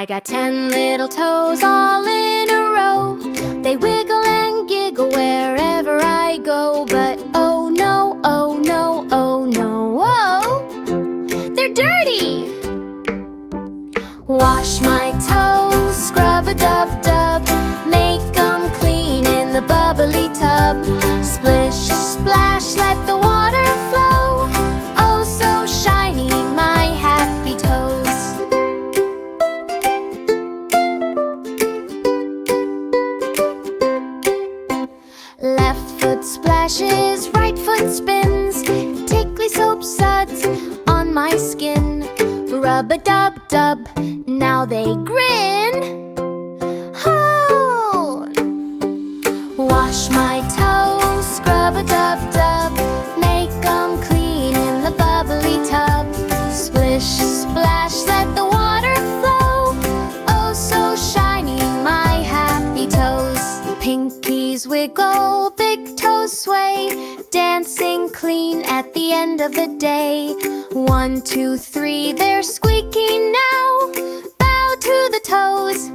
got 10 little toes all in a row. They wiggle and giggle wherever I go. But oh no, oh no, oh no, oh, they're dirty! Wash my toes, scrub-a-dub-dub, make 'em clean in the bubbly tub. Splish, splash, let the water flow. Oh, so shiny, my happy toes. Left foot splashes, right foot spins. Tickly soap suds on my skin. Rub-a-dub-dub, now they grin. Oh! Wash my toes, scrub-a-dub-dub, make 'em clean in the bubbly tub. Splish, splash, let the water flow. Oh, so shiny, my happy toes. Pinkies wiggle, big toes sway, dancing clean at the end of the day. 1, 2, 3, they're squeaky now. Bow to the toes.